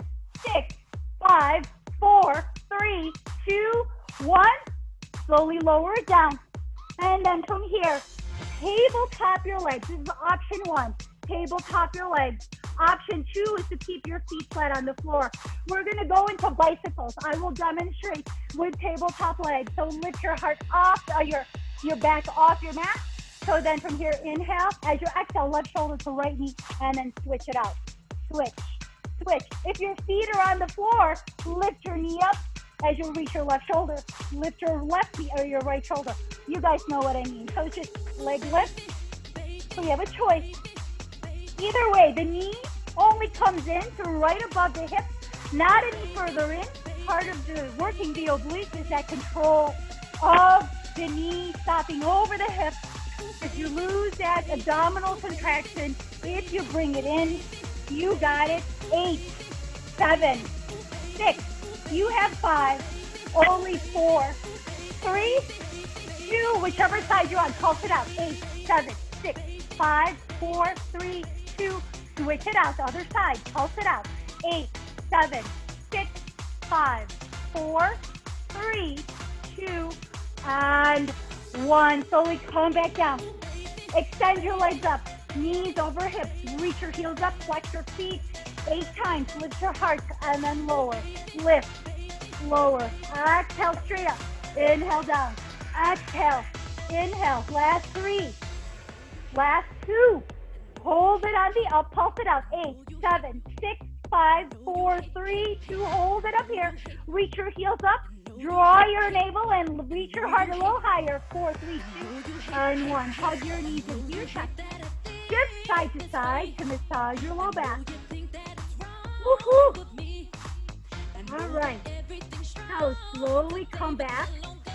6, 5, 4, 3, 2, 1. Slowly lower it down. And then from here, tabletop your legs. This is option 1. Tabletop your legs. Option 2 is to keep your feet flat on the floor. We're going to go into bicycles. I will demonstrate with tabletop legs. So lift your heart off, your back off your mat. So then from here, inhale. As you exhale, left shoulder to right knee, and then switch it out. Switch, switch. If your feet are on the floor, lift your knee up. As you reach your left shoulder, lift your left knee or your right shoulder. You guys know what I mean. So it's just leg lift. So you have a choice. Either way, the knee only comes in to right above the hip, not any further in. Part of the working the obliques is that control of the knee stopping over the hip. If you lose that abdominal contraction, if you bring it in, you got it. 8, 7, 6. You have 5, only 4, 3, 2, whichever side you're on, pulse it out. 8, 7, 6, 5, 4, 3, 2, switch it out. The other side, pulse it out. 8, 7, 6, 5, 4, 3, 2, and 1. Slowly come back down. Extend your legs up, knees over hips. Reach your heels up, flex your feet. 8 times, lift your heart, and then lower. Lift, lower. Exhale, straight up. Inhale, down. Exhale, inhale. Last 3. Last 2. Hold it on the up, pulse it out. 8, 7, 6, 5, 4, 3, 2. Hold it up here. Reach your heels up. Draw your navel and reach your heart a little higher. 4, 3, 2, and 1. Hug your knees into your chest. Shift side to side to massage your low back. Woohoo! All right. Now slowly come back.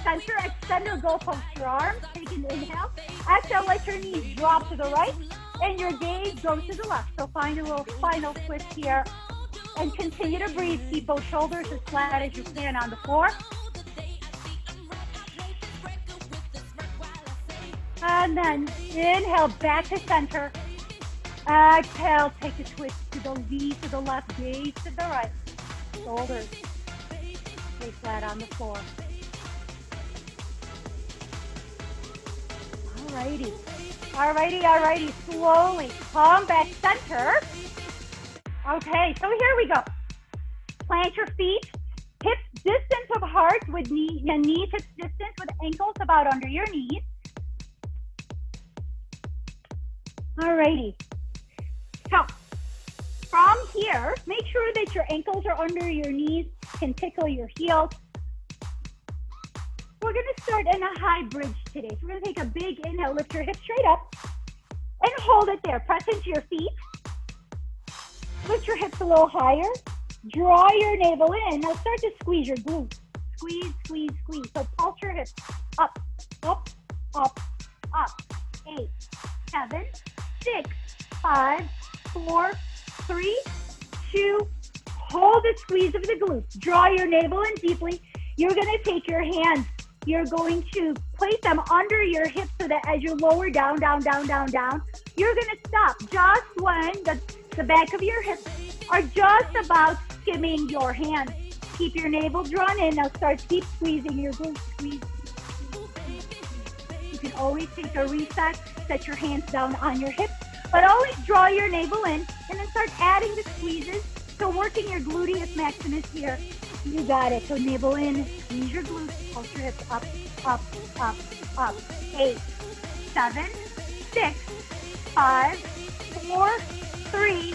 Center, extend or go post your arms. Take an inhale. Exhale, let your knees drop to the right. And your gaze goes to the left. So find a little final twist here. And continue to breathe. Keep those shoulders as flat as you can on the floor. And then inhale back to center. Exhale, take a twist to the V to the left, gaze to the right. Shoulders stay flat on the floor. Alrighty. Alrighty. Slowly come back center. Okay, so here we go. Plant your feet, hips distance of heart with knees hips distance with ankles about under your knees. Alrighty. So from here, make sure that your ankles are under your knees, can tickle your heels. We're going to start in a high bridge today. So we're going to take a big inhale, lift your hips straight up, and hold it there. Press into your feet. Lift your hips a little higher. Draw your navel in. Now start to squeeze your glutes. Squeeze, squeeze, squeeze. So pulse your hips up, up, up, up. 8, 7, 6, 5, 4, 3, 2. Hold the squeeze of the glutes. Draw your navel in deeply. You're going to take your hands. You're going to place them under your hips so that as you lower down, you're going to stop just when the back of your hips are just about skimming your hands. Keep your navel drawn in. Now start keep squeezing your glutes. Squeeze. You can always take a reset, set your hands down on your hips, but always draw your navel in and then start adding the squeezes. So working your gluteus maximus here. You got it. So navel in, squeeze your glutes, pulse your hips up, up, up, up. 8, 7, 6, 5, 4, 3,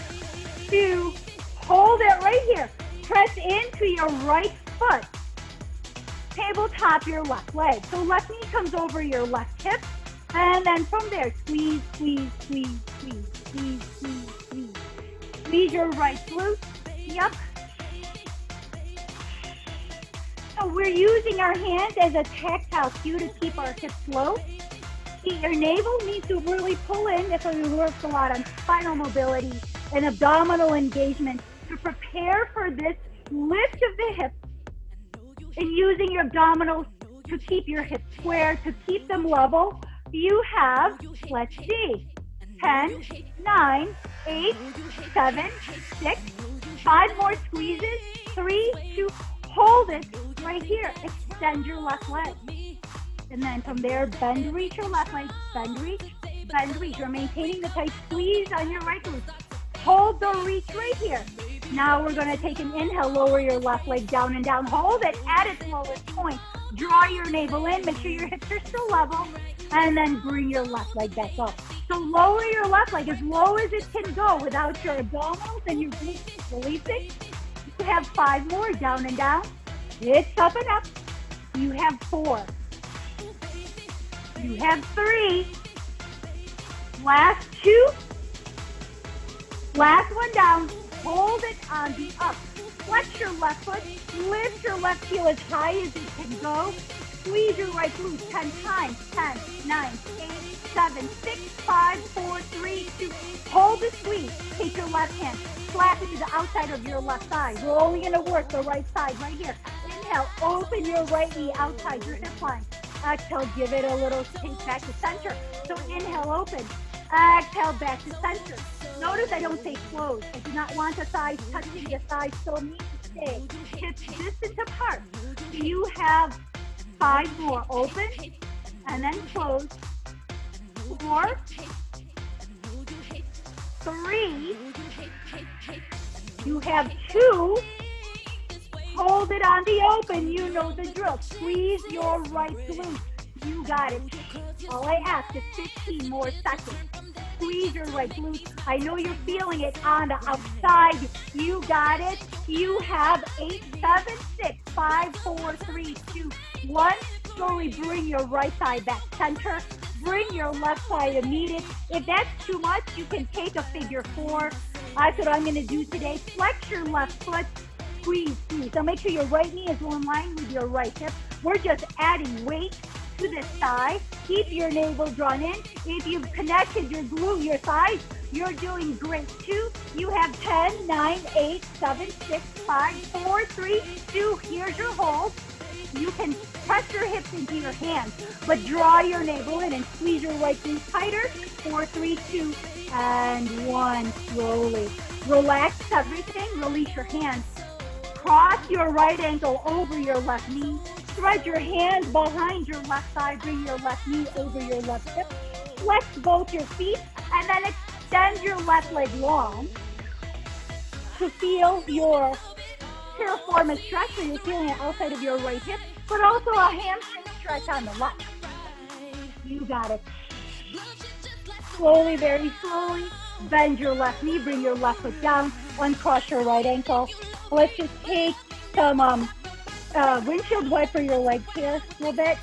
2, hold it right here. Press into your right foot. Tabletop your left leg. So left knee comes over your left hip. And then from there, squeeze, squeeze, squeeze, squeeze, squeeze, squeeze, squeeze. Squeeze your right glute. Yep. So we're using our hands as a tactile cue to keep our hips low. Your navel needs to really pull in. That's why we work a lot on spinal mobility and abdominal engagement to prepare for this lift of the hips and using your abdominals to keep your hips square, to keep them level. You have, let's see, 10, 9, 8, 7, 6, 5 more squeezes, 3, 2, hold it right here. Extend your left leg. And then from there, bend, reach your left leg, bend, reach, bend, reach. You're maintaining the tight squeeze on your right glute. Hold the reach right here. Now we're going to take an inhale, lower your left leg down and down. Hold it at its lowest point. Draw your navel in, make sure your hips are still level, and then bring your left leg back up. So lower your left leg as low as it can go without your abdominals and your glutes releasing. You have 5 more, down and down. It's up and up. You have 4. You have 3. Last 2. Last one down. Hold it on the up. Flex your left foot. Lift your left heel as high as it can go. Squeeze your right glute 10 times. 10, 9, 8, 7, 6, 5, 4, 3, 2. Hold the squeeze. Take your left hand. Slap it to the outside of your left thigh. We're only going to work the right side right here. Inhale. Open your right knee outside your hip line. Exhale. Give it a little take back to center. So inhale. Open. Exhale. Back to center. Notice I don't say close. I do not want the thighs touching the thighs, so need to stay hips distance apart. You have 5 more. Open and then close. 4, 3. You have 2. Hold it on the open. You know the drill. Squeeze your right glute. You got it. All I ask is 15 more seconds. Squeeze your right glute. I know you're feeling it on the outside. You got it. You have 8, 7, 6, 5, 4, 3, 2, 1. Slowly bring your right side back center. Bring your left side to meet it. If that's too much, you can take a figure 4. That's what I'm going to do today. Flex your left foot. Squeeze, squeeze. So make sure your right knee is in line with your right hip. We're just adding weight to this thigh. Keep your navel drawn in. If you've connected your glute, your thighs, you're doing great too. You have 10, 9, 8, 7, 6, 5, 4, 3, 2. Here's your hold. You can press your hips into your hands, but draw your navel in and squeeze your right glute tighter. 4, 3, 2, and 1. Slowly. Relax everything. Release your hands. Cross your right ankle over your left knee. Spread your hands behind your left thigh. Bring your left knee over your left hip. Flex both your feet and then extend your left leg long to feel your piriformis stretch. So you're feeling it outside of your right hip, but also a hamstring stretch on the left. You got it. Slowly, very slowly, bend your left knee. Bring your left foot down. Uncross your right ankle. Let's just take some windshield wiper your legs here a little bit.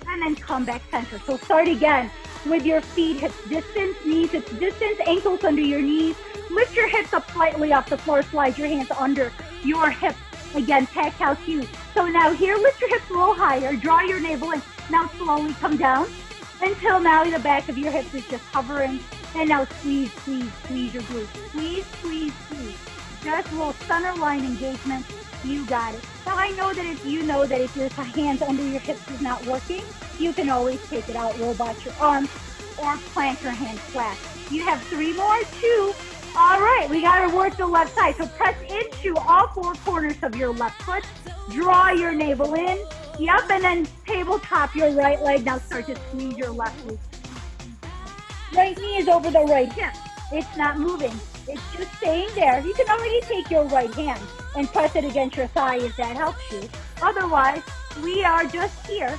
And then come back center. So start again with your feet hips distance, knees hips distance, ankles under your knees. Lift your hips up slightly off the floor. Slide your hands under your hips. Again, tactile cue. So now here, lift your hips a little higher. Draw your navel in. Now slowly come down until now the back of your hips is just hovering. And now squeeze, squeeze, squeeze your glutes. Squeeze, squeeze, squeeze. Just a little center line engagement. You got it. Now I know that if you know that if your hands under your hips is not working, you can always take it out, robot your arms, or plant your hands flat. You have 3 more. 2, All right, we got to work the left side. So press into all four corners of your left foot. Draw your navel in. Yep, and then tabletop your right leg. Now start to squeeze your left glute. Right knee is over the right hip. It's not moving. It's just staying there. You can already take your right hand and press it against your thigh if that helps you. Otherwise, we are just here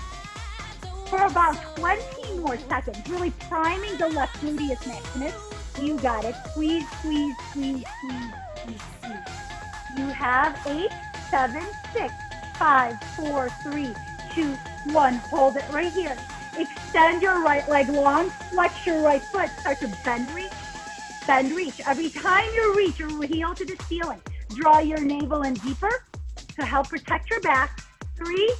for about 20 more seconds, really priming the left gluteus maximus. You got it. Squeeze, squeeze, squeeze, squeeze, squeeze, squeeze. You have 8, 7, 6, 5, 4, 3, 2, 1. Hold it right here. Extend your right leg long. Flex your right foot. Start to bend, reach. Bend, reach. Every time you reach your heel to the ceiling, draw your navel in deeper to help protect your back. 3,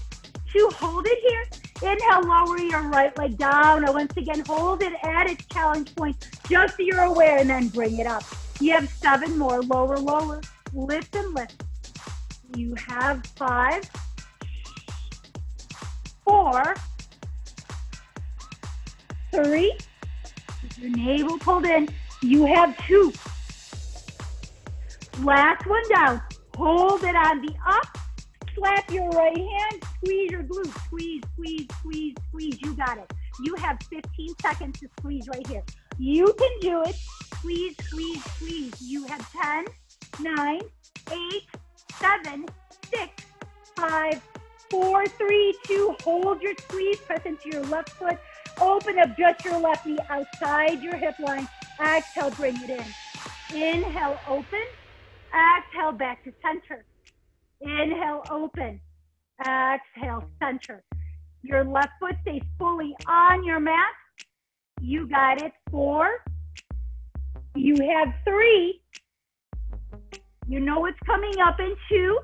2, hold it here. Inhale, lower your right leg down. And once again, hold it at its challenge point, just so you're aware, and then bring it up. You have 7 more. Lower, lower. Lift and lift. You have 5, 4, 3. Your navel pulled in. You have 2. Last one down. Hold it on the up. Slap your right hand. Squeeze your glute. Squeeze, squeeze, squeeze, squeeze. You got it. You have 15 seconds to squeeze right here. You can do it. Squeeze, squeeze, squeeze. You have 10, 9, 8, 7, 6, 5, 4, 3, 2. Hold your squeeze. Press into your left foot. Open up just your left knee outside your hip line. Exhale, bring it in. Inhale, open. Exhale, back to center. Inhale, open. Exhale, center. Your left foot stays fully on your mat. You got it. 4. You have 3. You know what's coming up in 2.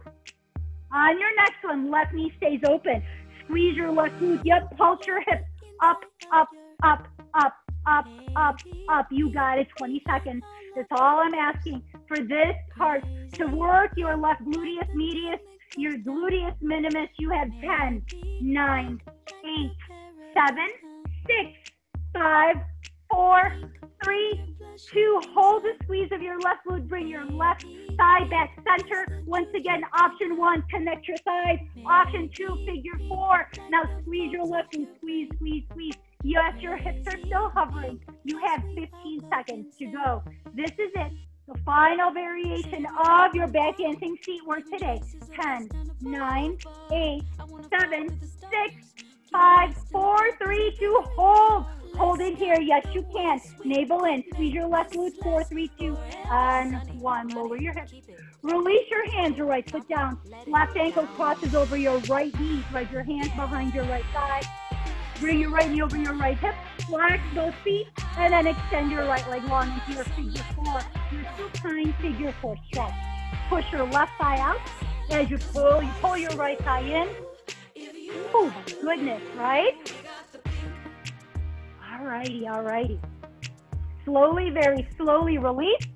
On your next one, left knee stays open. Squeeze your left glute. Yep, pulse your hips. Up, up, up, up, up, up, up. You got it. 20 seconds. That's all I'm asking for this part to work your left gluteus medius, your gluteus minimus. You have 10, 9, 8, 7, 6, 5, 4, 3, 2. Hold the squeeze of your left glute. Bring your left thigh back center. Once again, option 1, connect your thighs. Option 2, figure 4. Now squeeze your left glute. Squeeze, squeeze, squeeze. Yes, your hips are still hovering. You have 15 seconds to go. This is it. The final variation of your back dancing seat work today. 10, 9, 8, 7, 6, 5, 4, 3, 2. Hold. Hold it here. Yes, you can. Navel in. Squeeze your left glute. 4, 3, 2, and 1. Lower your hips. Release your hands. Your right foot down. Left ankle crosses over your right knee. Spread your hands behind your right thigh. Bring your right knee over your right hip. Flex both feet. And then extend your right leg long into your figure 4. Your supine figure 4 stretch. Push your left thigh out. As you pull your right thigh in. Oh, goodness, right? Alrighty, alrighty. Slowly, very slowly release.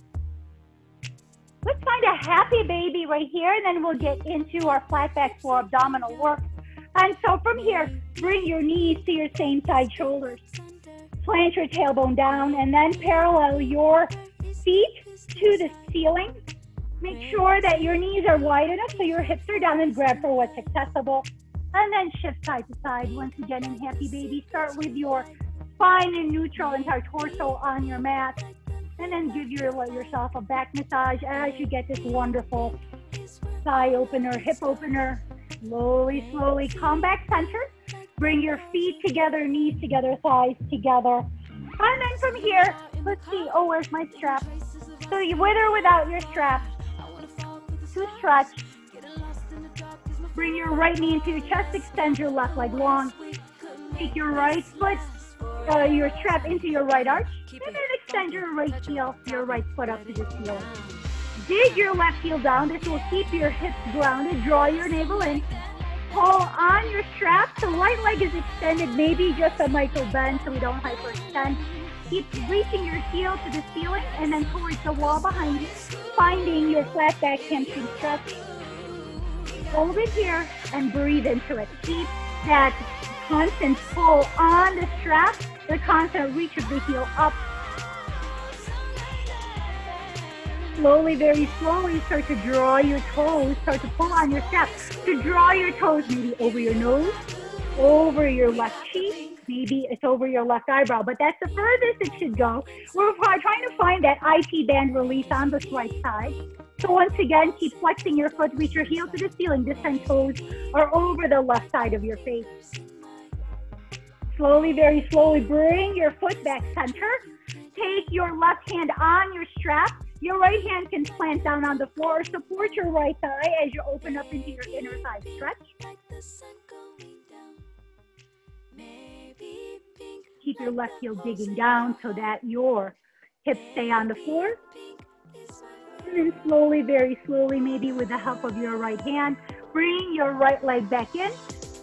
Let's find a happy baby right here, and then we'll get into our flat back floor abdominal work. And so from here, bring your knees to your same side shoulders. Plant your tailbone down, and then parallel your feet to the ceiling. Make sure that your knees are wide enough so your hips are down, and grab for what's accessible. And then shift side to side. Once again in happy baby, start with your spine in neutral, entire torso on your mat. And then give yourself a back massage as you get this wonderful thigh opener, hip opener. Slowly, slowly come back center. Bring your feet together, knees together, thighs together. And then from here, let's see. Oh, where's my strap? So you with or without your strap. To stretch. Bring your right knee into your chest. Extend your left leg long. Take your right foot, your strap into your right arch. And then extend your right heel, your right foot up to the ceiling. Dig your left heel down. This will keep your hips grounded. Draw your navel in. Pull on your strap. The right leg is extended, maybe just a micro bend so we don't hyperextend. Keep reaching your heel to the ceiling and then towards the wall behind you, finding your flat back hamstring stretch. Hold it here and breathe into it. Keep that constant pull on the strap, the constant reach of the heel up. Slowly, very slowly, start to draw your toes, start to pull on your strap, to draw your toes maybe over your nose, over your left cheek, maybe it's over your left eyebrow, but that's the furthest it should go. We're trying to find that IT band release on the right side. So once again, keep flexing your foot, reach your heel to the ceiling. This time toes are over the left side of your face. Slowly, very slowly, bring your foot back center. Take your left hand on your strap. Your right hand can plant down on the floor or support your right thigh as you open up into your inner thigh stretch. Keep your left heel digging down so that your hips stay on the floor. And then slowly, very slowly, maybe with the help of your right hand, bring your right leg back in.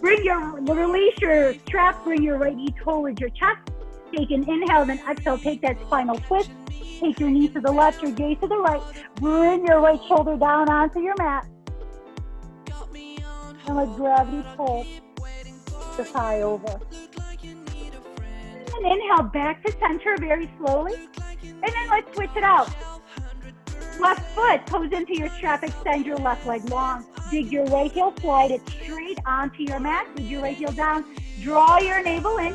Release your strap, bring your right knee towards your chest. Take an inhale, then exhale, take that spinal twist. Take your knee to the left, your gaze to the right. Bring your right shoulder down onto your mat. And let gravity pull the thigh over. And inhale back to center very slowly. And then let's switch it out. Left foot, toes into your strap, extend your left leg long. Dig your right heel, slide it straight onto your mat. Dig your right heel down, draw your navel in.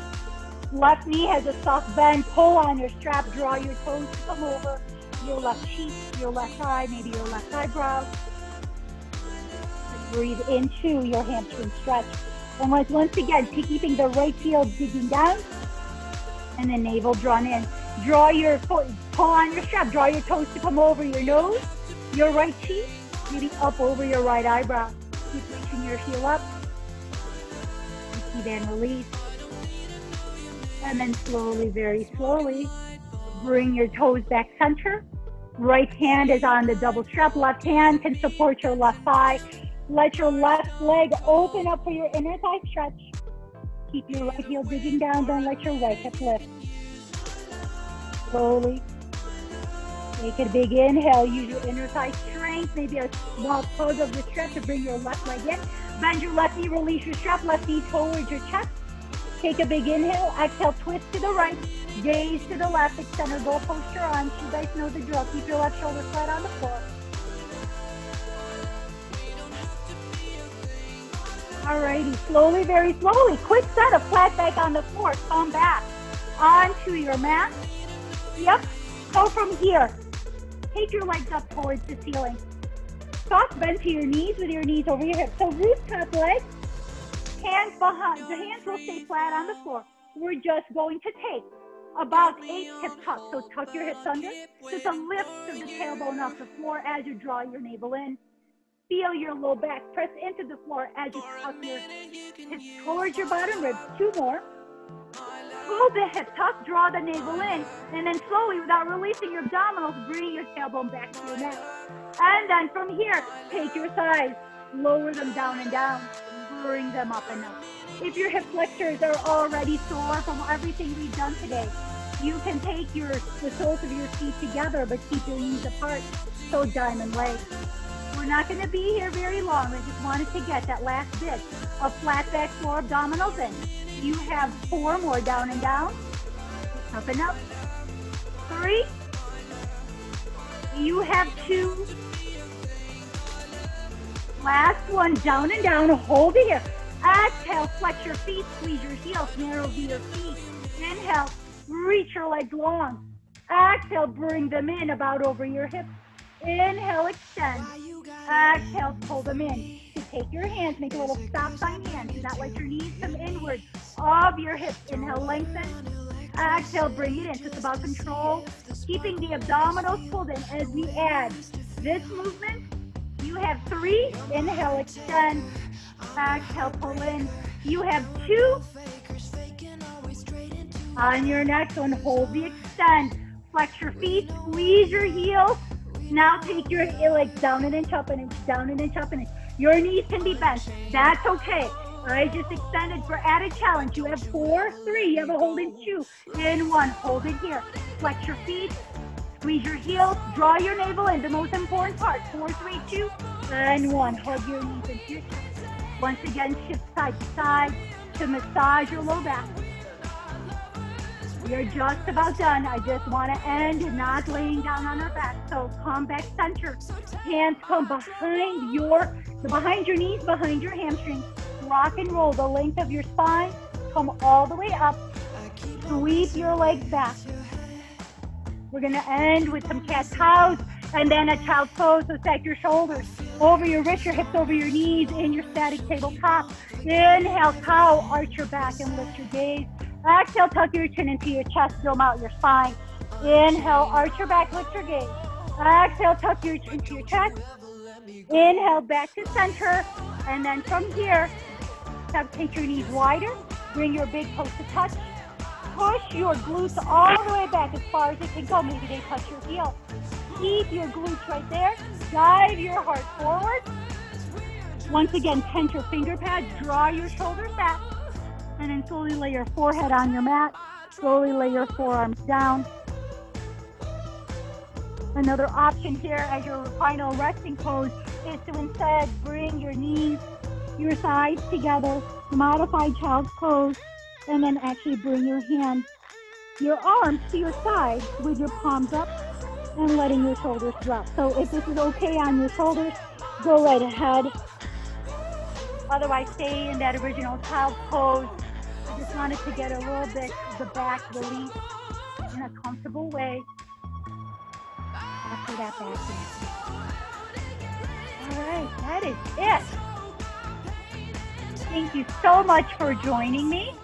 Left knee has a soft bend, pull on your strap, draw your toes to come over your left cheek, your left thigh, maybe your left eyebrow. Breathe into your hamstring stretch. And once again, keeping the right heel digging down and the navel drawn in. Draw your foot, pull on your strap, draw your toes to come over your nose, your right cheek, maybe up over your right eyebrow. Keep reaching your heel up. Then release. And then slowly, very slowly, bring your toes back center. Right hand is on the double strap. Left hand can support your left thigh. Let your left leg open up for your inner thigh stretch. Keep your right heel digging down. Don't let your right hip lift. Slowly. Take a big inhale. Use your inner thigh strength. Maybe a small tug of the strap to bring your left leg in. Bend your left knee. Release your strap. Left knee towards your chest. Take a big inhale. Exhale. Twist to the right. Gaze to the left. Extend or go post your arms. You guys know the drill. Keep your left shoulder flat on the floor. Alrighty. Slowly, very slowly. Quick set of flat back on the floor. Come back onto your mat. Yep. So from here, take your legs up towards the ceiling. Soft bend to your knees with your knees over your hips. So rooftop leg, hands behind. The hands will stay flat on the floor. We're just going to take about 8 hip tucks. So tuck your hips under. Just a lift of the tailbone off the floor as you draw your navel in. Feel your low back press into the floor as you tuck your hips towards your bottom ribs. 2 more. Pull the hip tuck, draw the navel in, and then slowly, without releasing your abdominals, bring your tailbone back to your mat. And then from here, take your thighs, lower them down and down, bring them up and up. If your hip flexors are already sore from everything we've done today, you can take the soles of your feet together, but keep your knees apart, so diamond legs. We're not going to be here very long. I just wanted to get that last bit of flat back floor abdominals in. You have 4 more, down and down, up and up. 3. You have 2. Last one, down and down, hold it here. Exhale, flex your feet, squeeze your heels, narrow your feet. Inhale, reach your legs long. Exhale, bring them in about over your hips. Inhale, extend. Exhale, pull them in. So take your hands, make a little stop sign hand. Do not let your knees come inward of your hips. Inhale, lengthen. Exhale, bring it in. So it's about control. Keeping the abdominals pulled in as we add this movement. You have 3. Inhale, extend. Exhale, pull in. You have 2. On your next one, hold the extend. Flex your feet, squeeze your heels. Now take your legs down an inch, up an inch, down an inch, up an inch. Your knees can be bent. That's okay. I just extended for added challenge. You have 4, 3. You have a hold in 2. In 1. Hold it here. Flex your feet. Squeeze your heels. Draw your navel in. The most important part. 4, 3, 2, and 1. Hug your knees into your chest. Once again, shift side to side to massage your low back. You're just about done. I just want to end not laying down on our back. So come back center. Hands come behind your knees, behind your hamstrings. Rock and roll the length of your spine. Come all the way up. Sweep your legs back. We're going to end with some cat-cows and then a child's pose. So stack your shoulders over your wrists, your hips over your knees in your static tabletop. Inhale, cow, arch your back and lift your gaze. Exhale, tuck your chin into your chest, dome out your spine. Inhale, arch your back, lift your gaze. Exhale, tuck your chin to your chest. Inhale, back to center. And then from here, take your knees wider. Bring your big toes to touch. Push your glutes all the way back as far as you can go. Maybe they touch your heel. Keep your glutes right there. Dive your heart forward. Once again, tense your finger pads. Draw your shoulders back. And then slowly lay your forehead on your mat. Slowly lay your forearms down. Another option here as your final resting pose is to instead bring your knees, your sides together, modified child's pose, and then actually bring your hands, your arms to your sides with your palms up and letting your shoulders drop. So if this is okay on your shoulders, go right ahead. Otherwise, stay in that original child's pose. I just wanted to get a little bit of the back release in a comfortable way after that back dance. All right, that is it. Thank you so much for joining me.